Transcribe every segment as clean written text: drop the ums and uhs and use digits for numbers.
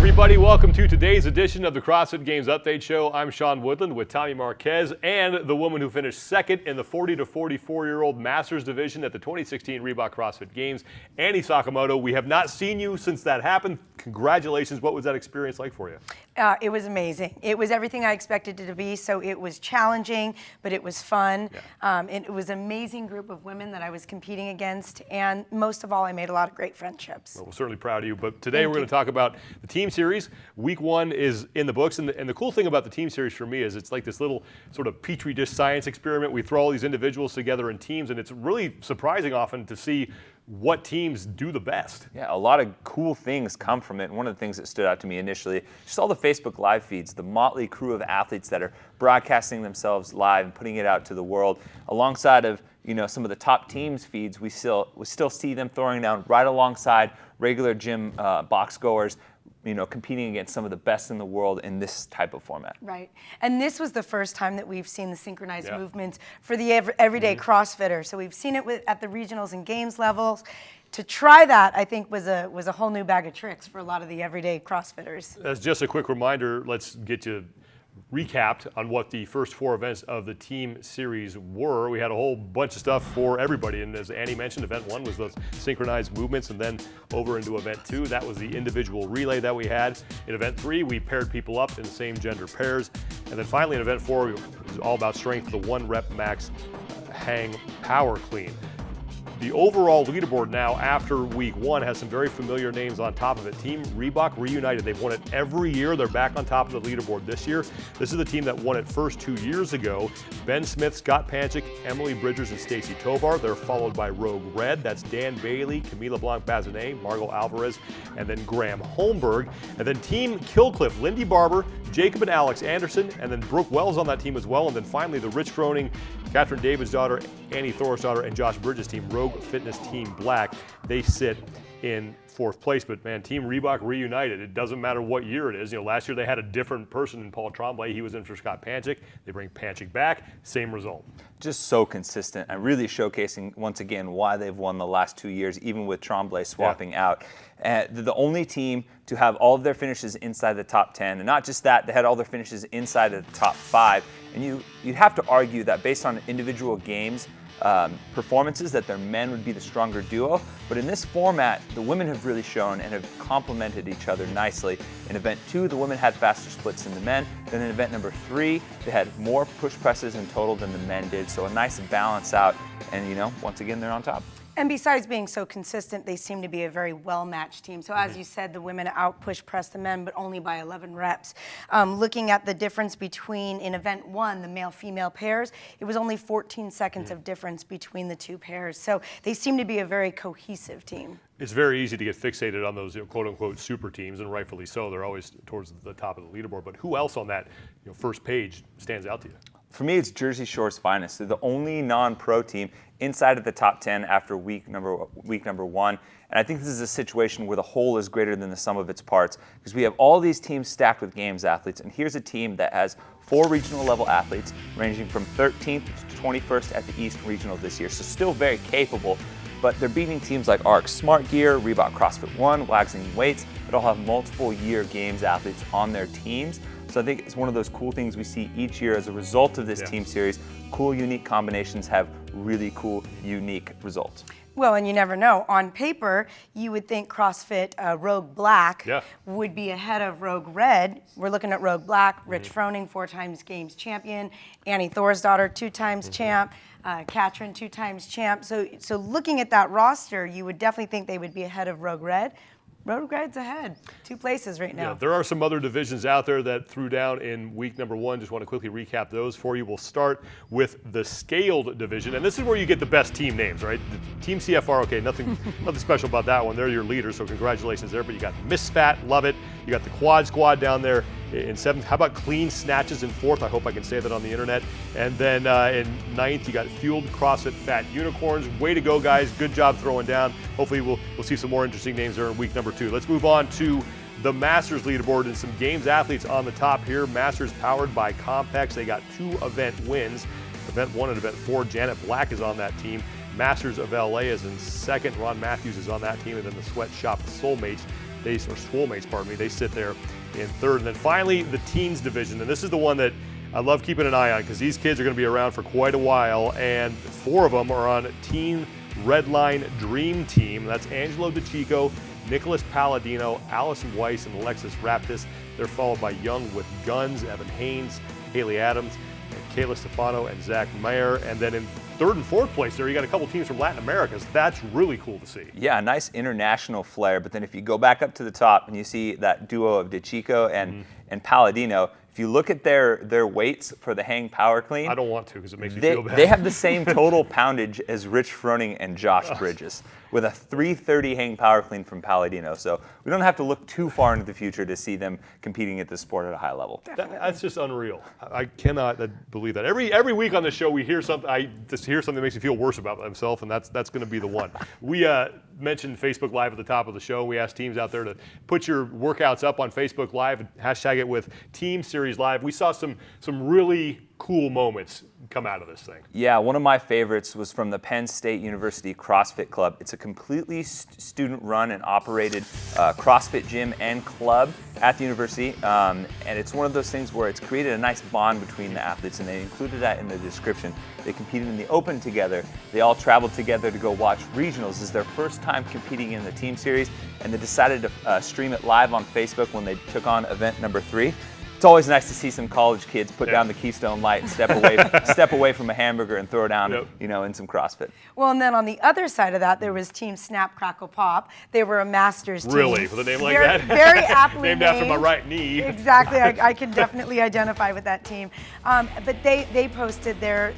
everybody. Welcome to today's edition of the CrossFit Games Update Show. I'm Sean Woodland with Tommy Marquez and the woman who finished second in the 40 to 44-year-old Masters division at the 2016 Reebok CrossFit Games, Annie Sakamoto. We have not seen you since that happened. Congratulations. What was that experience like for you? It was amazing. It was everything I expected it to be. So it was challenging, but it was fun. Yeah. It was an amazing group of women that I was competing against. And most of all, I made a lot of great friendships. Well, we're certainly proud of you. But today we're going to talk about the team series. Week 1 is in the books. And the cool thing about the team series for me is it's like this little sort of petri dish science experiment. We throw all these individuals together in teams, and it's really surprising often to see what teams do the best. Yeah, a lot of cool things come from it. And one of the things that stood out to me initially, just all the Facebook live feeds, the motley crew of athletes that are broadcasting themselves live and putting it out to the world, alongside of some of the top teams feeds. We still see them throwing down right alongside regular gym box goers, competing against some of the best in the world in this type of format. Right. And this was the first time that we've seen the synchronized movements for the everyday CrossFitter. So we've seen it at the regionals and games levels. To try that, I think, was a whole new bag of tricks for a lot of the everyday CrossFitters. As just a quick reminder, let's get you recapped on what the first 4 events of the team series were. We had a whole bunch of stuff for everybody, and as Annie mentioned, event 1 was those synchronized movements, and then over into event 2, that was the individual relay that we had. In event 3, we paired people up in the same gender pairs, and then finally in event 4, it was all about strength, the 1 rep max hang power clean. The overall leaderboard now after week 1 has some very familiar names on top of it. Team Reebok reunited. They've won it every year. They're back on top of the leaderboard this year. This is the team that won it first 2 years ago. Ben Smith, Scott Panchik, Emily Bridgers, and Stacy Tovar. They're followed by Rogue Red. That's Dan Bailey, Camila Blanc-Bazinet, Margot Alvarez, and then Graham Holmberg. And then Team Killcliff, Lindy Barber, Jacob and Alex Anderson, and then Brooke Wells on that team as well. And then finally the Rich Froning, Catherine David's daughter, Annie Thor's daughter, and Josh Bridges' team, Rogue Fitness Team Black. They sit in 4th place, but man, Team Reebok reunited. It doesn't matter what year it is. Last year they had a different person in Paul Tremblay. He was in for Scott Panchik. They bring Panchik back, same result. Just so consistent and really showcasing once again why they've won the last 2 years, even with Tremblay swapping out. They're the only team to have all of their finishes inside the top 10, and not just that, they had all their finishes inside of the top 5. And you'd have to argue that based on individual games, performances, that their men would be the stronger duo. But in this format, the women have really shown and have complemented each other nicely. In event 2, the women had faster splits than the men. Then in event number 3, they had more push presses in total than the men did. So a nice balance out. And once again, they're on top. And besides being so consistent, they seem to be a very well-matched team. So as you said, the women out-push press the men, but only by 11 reps. Looking at the difference between, in event 1, the male-female pairs, it was only 14 seconds of difference between the 2 pairs. So they seem to be a very cohesive team. It's very easy to get fixated on those quote-unquote super teams, and rightfully so. They're always towards the top of the leaderboard. But who else on that first page stands out to you? For me, it's Jersey Shore's finest. They're the only non-pro team inside of the top 10 after week number 1. And I think this is a situation where the whole is greater than the sum of its parts, because we have all these teams stacked with games athletes. And here's a team that has 4 regional level athletes ranging from 13th to 21st at the East Regional this year. So still very capable, but they're beating teams like ARC Smart Gear, Reebok CrossFit 1, Waxing Weights, that all have multiple year games athletes on their teams. So I think it's one of those cool things we see each year as a result of this team series. Cool, unique combinations have really cool, unique results. Well, and you never know. On paper, you would think CrossFit Rogue Black would be ahead of Rogue Red. We're looking at Rogue Black, Rich Froning, 4 times games champion, Annie Thor's daughter, 2 times champ, Katrin, 2 times champ. So looking at that roster, you would definitely think they would be ahead of Rogue Red. Rogue Red's ahead, 2 places right now. Yeah, there are some other divisions out there that threw down in week number 1. Just want to quickly recap those for you. We'll start with the scaled division, and this is where you get the best team names, right? The Team CFR, okay, nothing special about that one. They're your leaders, so congratulations there. But you got Miss Fat, love it. You got the Quad Squad down there in 7th. How about Clean Snatches in 4th? I hope I can say that on the internet. And then in 9th, you got Fueled CrossFit Fat Unicorns. Way to go, guys. Good job throwing down. Hopefully we'll see some more interesting names there in week number 2. Let's move on to the Masters leaderboard and some games athletes on the top here. Masters powered by Compex. They got 2 event wins. Event 1 and Event 4, Janet Black is on that team. Masters of LA is in 2nd. Ron Matthews is on that team. And then the Sweatshop Soulmates or Schoolmates, pardon me, they sit there in third. And then finally, the teens division. And this is the one that I love keeping an eye on because these kids are going to be around for quite a while. And 4 of them are on Team Redline Dream Team. That's Angelo DeChico, Nicholas Palladino, Allison Weiss, and Alexis Raptis. They're followed by Young with Guns, Evan Haynes, Haley Adams, and Kayla Stefano, and Zach Mayer. And then in 3rd and 4th place there, you got a couple teams from Latin America. So that's really cool to see. Yeah, a nice international flair. But then if you go back up to the top and you see that duo of DeChico and Palladino, if you look at their weights for the hang power clean, I don't want to because it makes me feel bad. They have the same total poundage as Rich Froning and Josh Bridges with a 330 hang power clean from Palladino. So we don't have to look too far into the future to see them competing at this sport at a high level. That's just unreal. I cannot believe that. Every week on the show we hear something. I just hear something that makes me feel worse about myself, and that's going to be the one. We mentioned Facebook Live at the top of the show. We asked teams out there to put your workouts up on Facebook Live and hashtag it with Team Series Live. We saw some really cool moments come out of this thing. Yeah, one of my favorites was from the Penn State University CrossFit Club. It's a completely student-run and operated CrossFit gym and club at the university, and it's one of those things where it's created a nice bond between the athletes, and they included that in the description. They competed in the Open together. They all traveled together to go watch regionals. This is their first time competing in the team series, and they decided to stream it live on Facebook when they took on event number 3. It's always nice to see some college kids put down the Keystone Light and step away from a hamburger and throw down, in some CrossFit. Well, and then on the other side of that, there was Team Snap Crackle Pop. They were a masters team. Really, with a name like that? Very aptly named after my right knee. Exactly, I can definitely identify with that team. But they posted their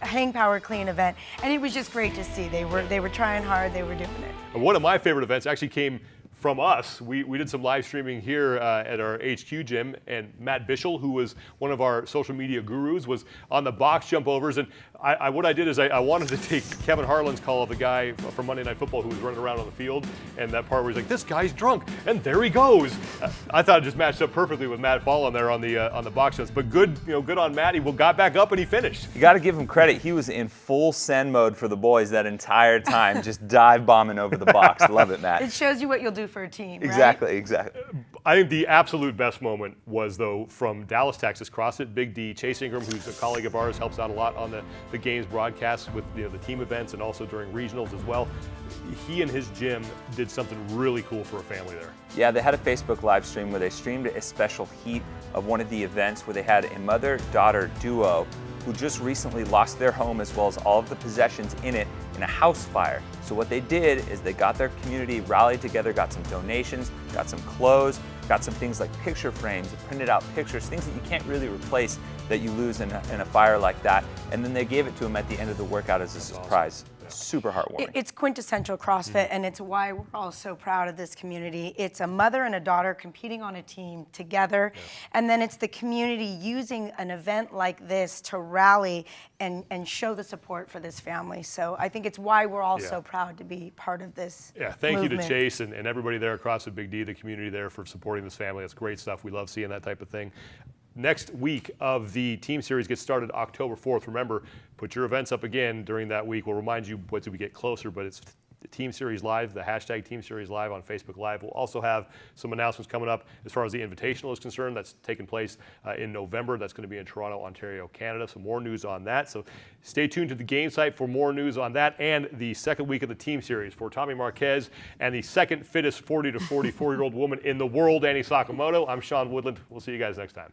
hang power clean event, and it was just great to see. They were trying hard. They were doing it. One of my favorite events actually came from us. We did some live streaming here at our HQ gym, and Matt Bischel, who was one of our social media gurus, was on the box jump overs. And what I did is I wanted to take Kevin Harlan's call of the guy from Monday Night Football who was running around on the field, and that part where he's like, "This guy's drunk," and there he goes. I thought it just matched up perfectly with Matt falling there on the box jumps. But good on Matt. He got back up and he finished. You got to give him credit. He was in full send mode for the boys that entire time, just dive bombing over the box. Love it, Matt. It shows you what you'll do for a team. Exactly, right? exactly. I think the absolute best moment was, though, from Dallas, Texas, CrossFit Big D. Chase Ingram, who's a colleague of ours, helps out a lot on the games broadcasts with the team events and also during regionals as well. He and his gym did something really cool for a family there. Yeah, they had a Facebook live stream where they streamed a special heat of one of the events where they had a mother-daughter duo who just recently lost their home as well as all of the possessions in it in a house fire. So what they did is they got their community rallied together, got some donations, got some clothes, got some things like picture frames, printed out pictures, things that you can't really replace that you lose in a fire like that. And then they gave it to them at the end of the workout as a surprise. Awesome. Super heartwarming. It's quintessential CrossFit, and it's why we're all so proud of this community. It's a mother and a daughter competing on a team together, and then it's the community using an event like this to rally and show the support for this family. So I think it's why we're all so proud to be part of this thank movement. you to Chase and everybody there at CrossFit Big D, the community there, for supporting this family. That's great stuff. We love seeing that type of thing. Next week of the team series gets started October 4th. Remember, put your events up again during that week. We'll remind you as we get closer, but it's the Team Series Live, the hashtag Team Series Live on Facebook Live. We'll also have some announcements coming up as far as the Invitational is concerned. That's taking place in November. That's going to be in Toronto, Ontario, Canada. So more news on that. So stay tuned to the game site for more news on that and the second week of the Team Series for Tommy Marquez and the second fittest 40 to 44-year-old woman in the world, Annie Sakamoto. I'm Sean Woodland. We'll see you guys next time.